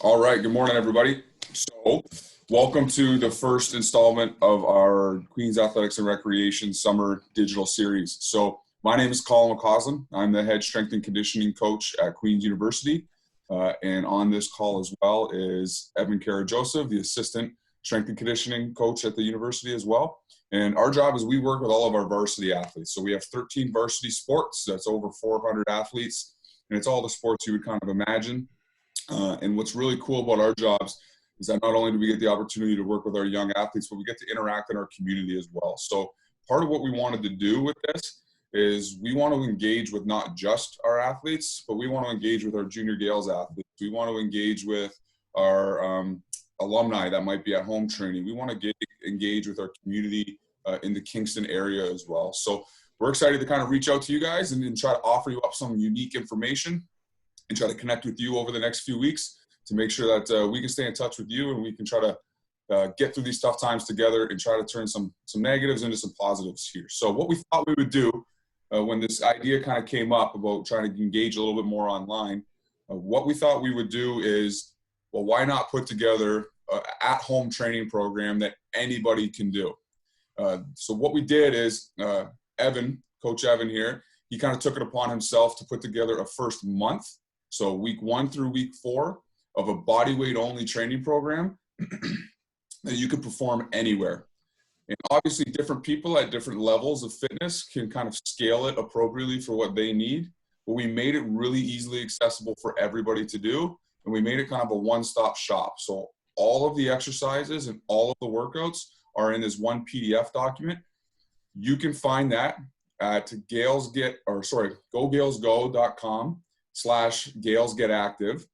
All right. Good morning, everybody. So, welcome to the first installment of our Queens Athletics and Recreation Summer Digital Series. So, my name is Colin McCausland. I'm the head strength and conditioning coach at Queens University. And on this call as well is Evan Kara-Joseph, the assistant strength and conditioning coach at the university as well. And our job is we work with all of our varsity athletes. So, we have 13 varsity sports. That's over 400 athletes. And it's all the sports you would kind of imagine. And what's really cool about our jobs is that not only do we get the opportunity to work with our young athletes, but we get to interact in our community as well. So part of what we wanted to do with this is we want to engage with not just our athletes, but we want to engage with our junior Gaels athletes. We want to engage with our alumni that might be at home training. We want to engage with our community in the Kingston area as well. So we're excited to kind of reach out to you guys and try to offer you up some unique information and try to connect with you over the next few weeks to make sure that we can stay in touch with you and we can try to get through these tough times together and try to turn some negatives into some positives here. So what we thought we would do when this idea kind of came up about trying to engage a little bit more online, what we thought we would do is, well, why not put together an at-home training program that anybody can do? So what we did is Evan, Coach Evan here, he kind of took it upon himself to put together a first month. So week 1 through week 4 of a bodyweight only training program that you could perform anywhere. And obviously different people at different levels of fitness can kind of scale it appropriately for what they need. But we made it really easily accessible for everybody to do. And we made it kind of a one-stop shop. So all of the exercises and all of the workouts are in this one PDF document. You can find that at GoGalesGo.com/GalesGetActive.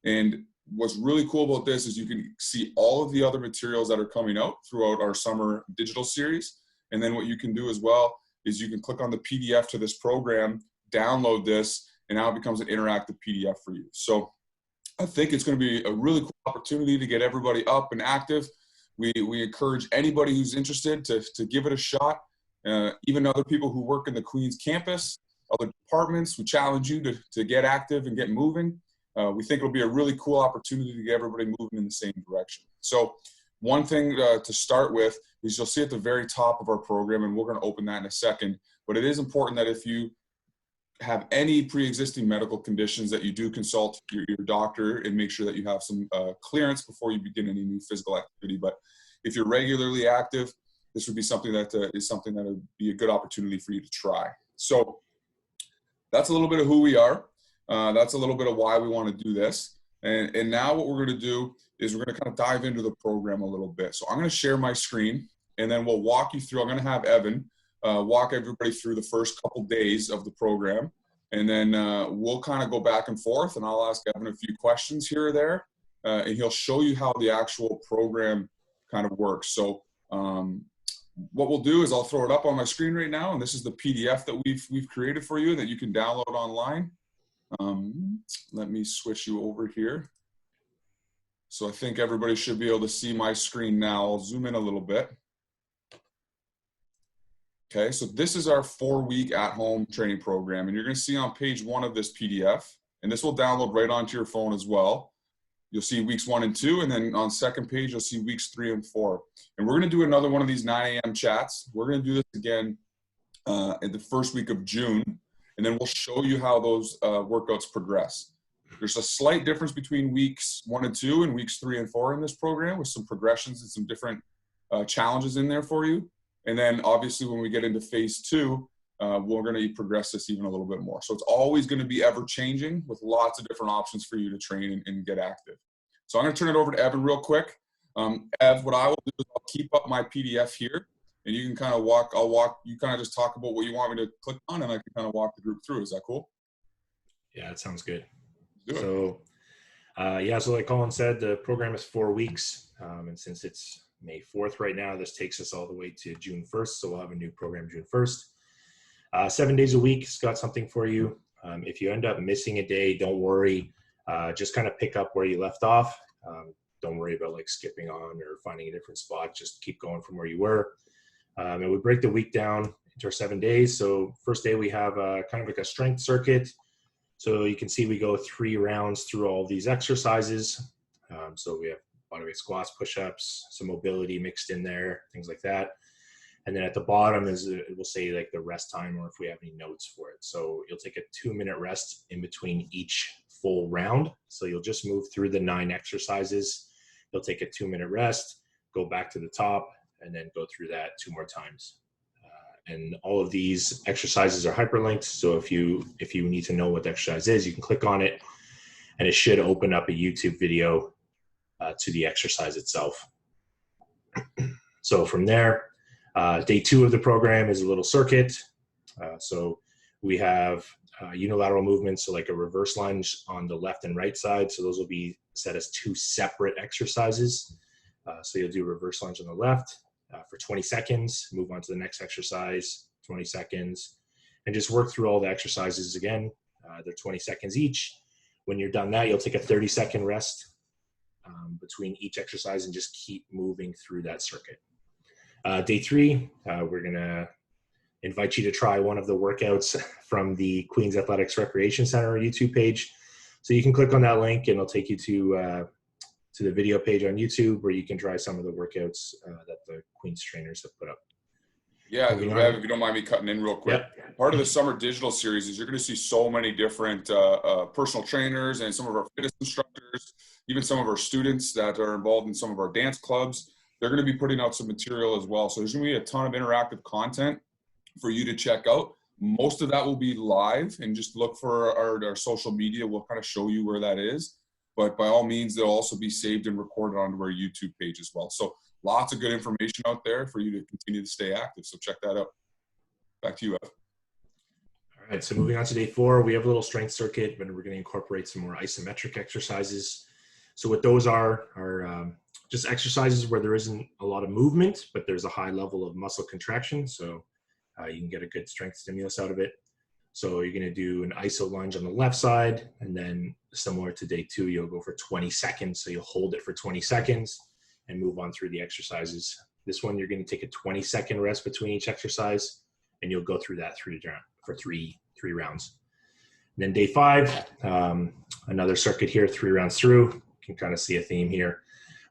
And what's really cool about this is you can see all of the other materials that are coming out throughout our summer digital series. And then what you can do as well is you can click on the PDF to this program, download this, and now it becomes an interactive PDF for you. So I think it's going to be a really cool opportunity to get everybody up and active. We encourage anybody who's interested to give it a shot. Even other people who work in the Queens campus, other departments, we challenge you to get active and get moving. We think it'll be a really cool opportunity to get everybody moving in the same direction. So one thing to start with is you'll see at the very top of our program, and we're going to open that in a second, but it is important that if you have any pre-existing medical conditions that you do consult your doctor and make sure that you have some clearance before you begin any new physical activity. But if you're regularly active, this would be something that would be a good opportunity for you to try. So that's a little bit of who we are. That's a little bit of why we want to do this. And now what we're going to do is we're going to kind of dive into the program a little bit. So I'm going to share my screen, and then we'll walk you through. I'm going to have Evan walk everybody through the first couple days of the program. And then we'll kind of go back and forth, and I'll ask Evan a few questions here or there. And he'll show you how the actual program kind of works. So what we'll do is I'll throw it up on my screen right now, and this is the PDF that we've created for you that you can download online. Let me switch you over here. So I think everybody should be able to see my screen now. I'll zoom in a little bit. Okay, so this is our 4-week at-home training program, and you're going to see on page 1 of this PDF, and this will download right onto your phone as well. You'll see weeks 1 and 2, and then on second page, you'll see weeks 3 and 4. And we're going to do another one of these 9 a.m. chats. We're going to do this again in the first week of June, and then we'll show you how those workouts progress. There's a slight difference between weeks 1 and 2 and weeks 3 and 4 in this program with some progressions and some different challenges in there for you. And then obviously when we get into phase 2, we're going to progress this even a little bit more. So it's always going to be ever changing with lots of different options for you to train and get active. So I'm going to turn it over to Evan real quick. Ev, what I will do is I'll keep up my PDF here, and you can kind of you kind of just talk about what you want me to click on, and I can kind of walk the group through. Is that cool? Yeah, that sounds good. So like Colin said, the program is 4 weeks. And since it's May 4th right now, this takes us all the way to June 1st. So we'll have a new program June 1st. 7 days a week. It's got something for you. If you end up missing a day, don't worry. Just kind of pick up where you left off. Don't worry about like skipping on or finding a different spot. Just keep going from where you were. And we break the week down into our 7 days. So first day we have kind of like a strength circuit. So you can see we go 3 rounds through all these exercises. So we have bodyweight squats, push-ups, some mobility mixed in there, things like that. And then at the bottom is, it will say like the rest time, or if we have any notes for it. So you'll take a 2-minute rest in between each full round. So you'll just move through the 9 exercises. You'll take a 2-minute rest, go back to the top, and then go through that 2 more times. And all of these exercises are hyperlinked. So if you need to know what the exercise is, you can click on it, and it should open up a YouTube video to the exercise itself. So from there, day 2 of the program is a little circuit. So we have unilateral movements, so like a reverse lunge on the left and right side. So those will be set as 2 separate exercises. So you'll do a reverse lunge on the left for 20 seconds, move on to the next exercise, 20 seconds, and just work through all the exercises again. They're 20 seconds each. When you're done that, you'll take a 30-second rest between each exercise and just keep moving through that circuit. Day 3, we're going to invite you to try one of the workouts from the Queens Athletics Recreation Center YouTube page. So you can click on that link and it'll take you to the video page on YouTube where you can try some of the workouts that the Queens trainers have put up. Yeah, if you don't mind me cutting in real quick. Yep. Part of the summer digital series is you're going to see so many different personal trainers and some of our fitness instructors, even some of our students that are involved in some of our dance clubs. They're going to be putting out some material as well. So there's going to be a ton of interactive content for you to check out. Most of that will be live, and just look for our social media. We'll kind of show you where that is. But by all means, they'll also be saved and recorded onto our YouTube page as well. So lots of good information out there for you to continue to stay active. So check that out. Back to you, Ev. All right, so moving on to day 4, we have a little strength circuit, but we're going to incorporate some more isometric exercises. So what those are just exercises where there isn't a lot of movement, but there's a high level of muscle contraction. So you can get a good strength stimulus out of it. So you're going to do an iso lunge on the left side, and then similar to day 2, you'll go for 20 seconds. So you'll hold it for 20 seconds and move on through the exercises. This one, you're going to take a 20-second rest between each exercise, and you'll go through that for three rounds. And then day 5, another circuit here, 3 rounds through. You can kind of see a theme here,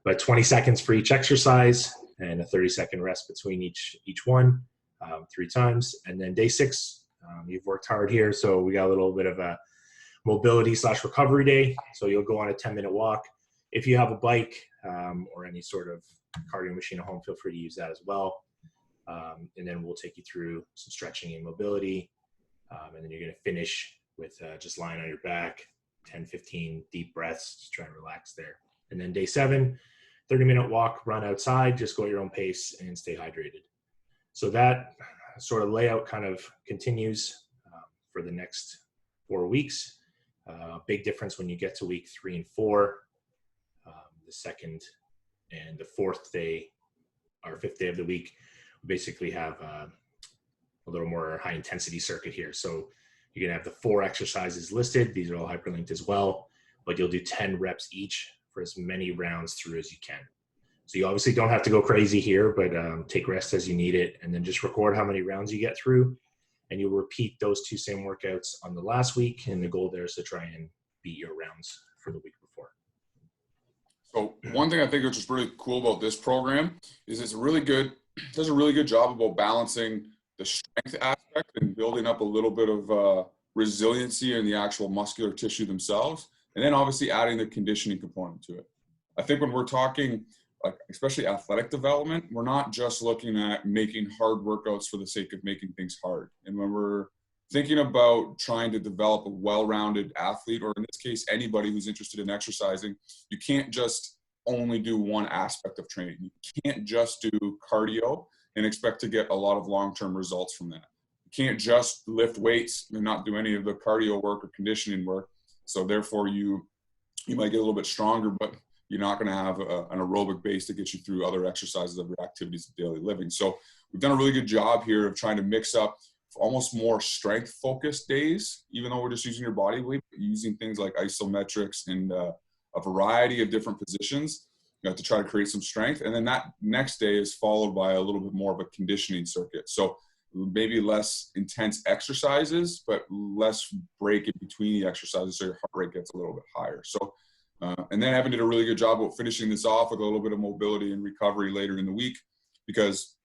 but 20 seconds for each exercise and a 30-second rest between each one, 3 times. And then day 6, you've worked hard here, so we got a little bit of a mobility/recovery day. So you'll go on a 10-minute walk. If you have a bike or any sort of cardio machine at home, feel free to use that as well. And then we'll take you through some stretching and mobility. And then you're going to finish with just lying on your back, 10-15 deep breaths, just try and relax there. And then day 7, 30-minute walk, run outside, just go at your own pace and stay hydrated. So that sort of layout kind of continues for the next 4 weeks. Big difference when you get to week 3 and 4. The second and the 4th day, or 5th day of the week, we basically have a little more high intensity circuit here. So you're gonna have the 4 exercises listed. These are all hyperlinked as well, but you'll do 10 reps each for as many rounds through as you can. So you obviously don't have to go crazy here, but take rest as you need it, and then just record how many rounds you get through, and you'll repeat those 2 same workouts on the last week, and the goal there is to try and beat your rounds for the week before. So one thing I think is just really cool about this program is does a really good job about balancing the strength aspect and building up a little bit of resiliency in the actual muscular tissue themselves, and then obviously adding the conditioning component to it. I think when we're talking, like especially athletic development, we're not just looking at making hard workouts for the sake of making things hard. And when we're thinking about trying to develop a well-rounded athlete, or in this case, anybody who's interested in exercising, you can't just only do one aspect of training. You can't just do cardio and expect to get a lot of long-term results from that. You can't just lift weights and not do any of the cardio work or conditioning work. So therefore you might get a little bit stronger, but you're not going to have an aerobic base to get you through other exercises of your activities of daily living. So we've done a really good job here of trying to mix up almost more strength-focused days, even though we're just using your body weight, using things like isometrics and a variety of different positions, to try to create some strength. And then that next day is followed by a little bit more of a conditioning circuit. So maybe less intense exercises, but less break in between the exercises, so your heart rate gets a little bit higher. So And then Evan did a really good job of finishing this off with a little bit of mobility and recovery later in the week, because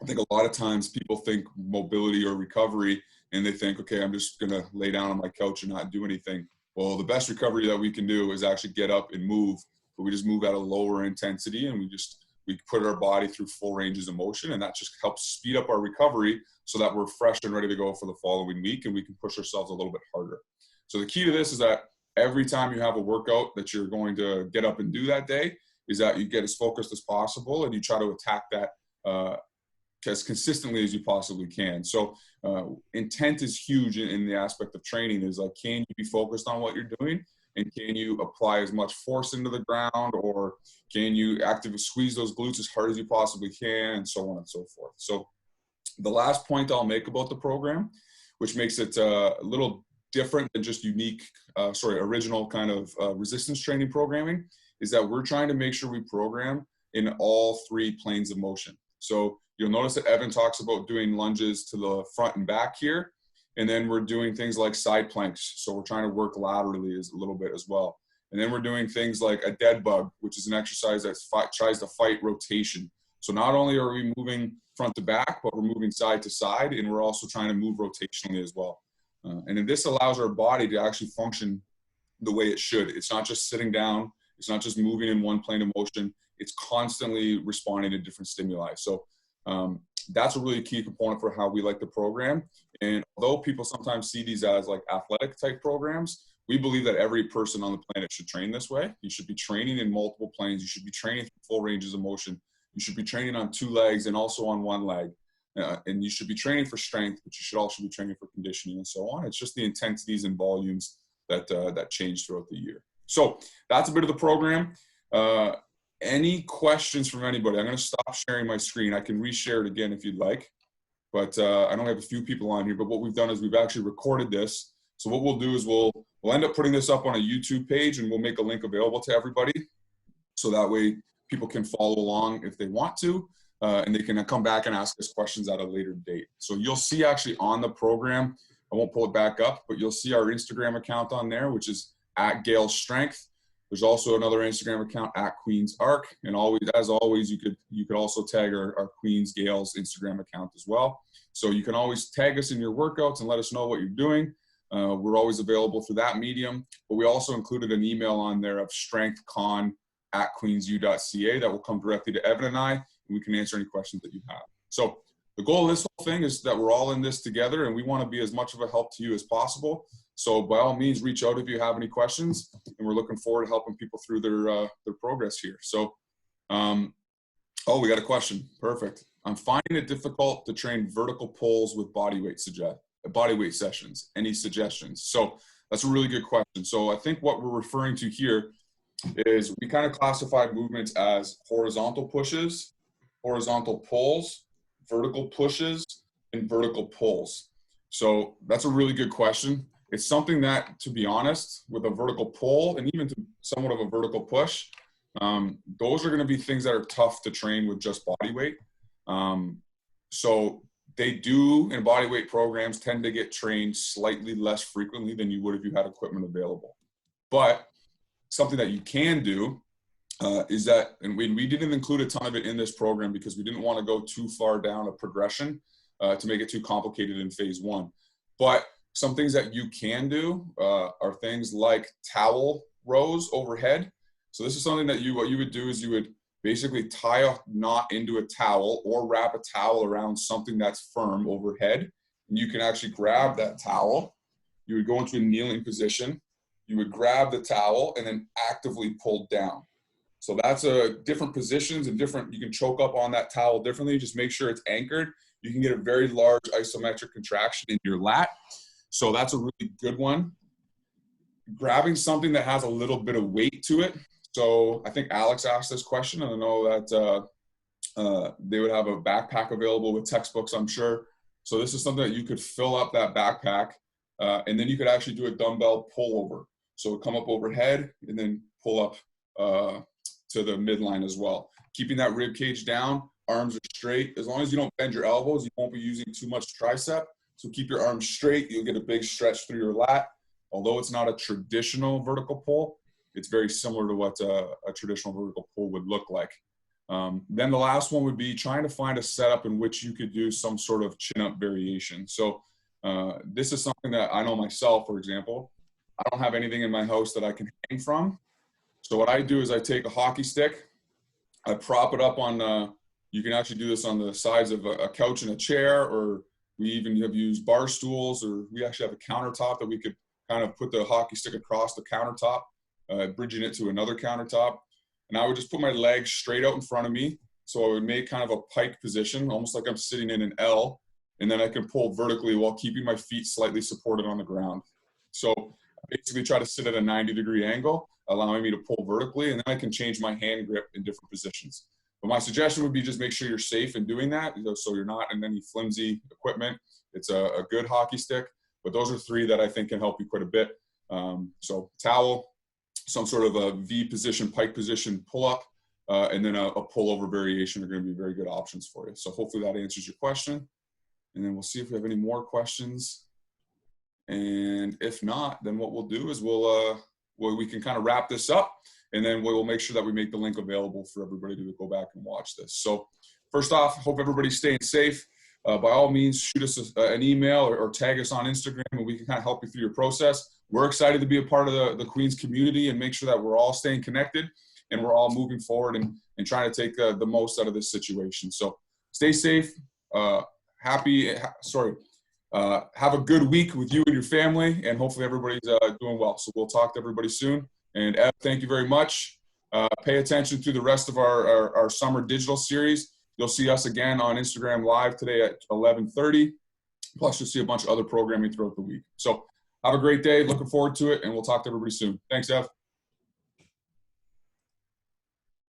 I think a lot of times people think mobility or recovery and they think, okay, I'm just going to lay down on my couch and not do anything. Well, the best recovery that we can do is actually get up and move, but we just move at a lower intensity, and we put our body through full ranges of motion, and that just helps speed up our recovery so that we're fresh and ready to go for the following week, and we can push ourselves a little bit harder. So the key to this is that every time you have a workout that you're going to get up and do that day, is that you get as focused as possible and you try to attack that as consistently as you possibly can. So intent is huge in the aspect of training. Is like, can you be focused on what you're doing? And can you apply as much force into the ground, or can you actively squeeze those glutes as hard as you possibly can, and so on and so forth. So the last point I'll make about the program, which makes it a little different than just original kind of resistance training programming, is that we're trying to make sure we program in all three planes of motion. So you'll notice that Evan talks about doing lunges to the front and back here. And then we're doing things like side planks. So we're trying to work laterally a little bit as well. And then we're doing things like a dead bug, which is an exercise that tries to fight rotation. So not only are we moving front to back, but we're moving side to side, and we're also trying to move rotationally as well. And then this allows our body to actually function the way it should. It's not just sitting down. It's not just moving in one plane of motion. It's constantly responding to different stimuli. So that's a really key component for how we like the program. And although people sometimes see these as like athletic type programs, we believe that every person on the planet should train this way. You should be training in multiple planes. You should be training through full ranges of motion. You should be training on two legs and also on one leg. And you should be training for strength, but you should also be training for conditioning and so on. It's just the intensities and volumes that change throughout the year. So that's a bit of the program. Any questions from anybody? I'm going to stop sharing my screen. I can reshare it again if you'd like. But I only have a few people on here. But what we've done is we've actually recorded this. So what we'll do is we'll end up putting this up on a YouTube page, and we'll make a link available to everybody. So that way people can follow along if they want to. And they can come back and ask us questions at a later date. So you'll see actually on the program, I won't pull it back up, but you'll see our Instagram account on there, which is at Gaels Strength. There's also another Instagram account at Queen's Arc. And as always, you could also tag our Queen's Gaels Instagram account as well. So you can always tag us in your workouts and let us know what you're doing. We're always available through that medium. But we also included an email on there of strengthcon@queensu.ca that will come directly to Evan and I, and we can answer any questions that you have. So the goal of this whole thing is that we're all in this together, and we want to be as much of a help to you as possible. So by all means, reach out if you have any questions, and we're looking forward to helping people through their progress here. So, we got a question. Perfect. I'm finding it difficult to train vertical pulls with bodyweight sessions. Any suggestions? So that's a really good question. So I think what we're referring to here is we kind of classify movements as horizontal pushes, horizontal pulls, vertical pushes, and vertical pulls. So that's a really good question. It's something that, to be honest, with a vertical pull and even to somewhat of a vertical push, those are going to be things that are tough to train with just body weight. So they do, in body weight programs, tend to get trained slightly less frequently than you would if you had equipment available. But something that you can do is that, and we didn't include a ton of it in this program because we didn't want to go too far down a progression to make it too complicated in phase one. But some things that you can do are things like towel rows overhead. So this is something that what you would do is you would basically tie a knot into a towel or wrap a towel around something that's firm overhead. And you can actually grab that towel. You would go into a kneeling position. You would grab the towel and then actively pull down. So that's different positions and you can choke up on that towel differently. Just make sure it's anchored. You can get a very large isometric contraction in your lat. So that's a really good one. Grabbing something that has a little bit of weight to it. So I think Alex asked this question, and I know that they would have a backpack available with textbooks, I'm sure. So this is something that you could fill up that backpack, and then you could actually do a dumbbell pullover. So come up overhead and then pull up to the midline as well. Keeping that rib cage down, arms are straight. As long as you don't bend your elbows, you won't be using too much tricep. So keep your arms straight. You'll get a big stretch through your lat. Although it's not a traditional vertical pull, it's very similar to what a traditional vertical pull would look like. Then the last one would be trying to find a setup in which you could do some sort of chin-up variation. So this is something that I know myself, for example. I don't have anything in my house that I can hang from. So what I do is I take a hockey stick, I prop it up on, you can actually do this on the sides of a couch and a chair, or we even have used bar stools, or we actually have a countertop that we could kind of put the hockey stick across the countertop, bridging it to another countertop. And I would just put my legs straight out in front of me. So I would make kind of a pike position, almost like I'm sitting in an L, and then I can pull vertically while keeping my feet slightly supported on the ground. So I basically try to sit at a 90-degree angle, allowing me to pull vertically, and then I can change my hand grip in different positions. But my suggestion would be just make sure you're safe in doing that, so you're not in any flimsy equipment. It's a good hockey stick, but those are three that I think can help you quite a bit. So towel, some sort of a V position, pike position pull-up, and then a pullover variation are going to be very good options for you. So hopefully that answers your question. And then we'll see if we have any more questions. And if not, then what we'll do is we can kind of wrap this up, and then we'll make sure that we make the link available for everybody to go back and watch this. So first off, hope everybody's staying safe. By all means, shoot us an email or tag us on Instagram, and we can kind of help you through your process. We're excited to be a part of the Queens community and make sure that we're all staying connected and we're all moving forward and trying to take the most out of this situation. So stay safe, have a good week with you and your family, and hopefully everybody's doing well. So we'll talk to everybody soon. And Ev, thank you very much. Pay attention to the rest of our summer digital series. You'll see us again on Instagram Live today at 11:30. Plus, you'll see a bunch of other programming throughout the week. So have a great day. Looking forward to it, and we'll talk to everybody soon. Thanks, Ev.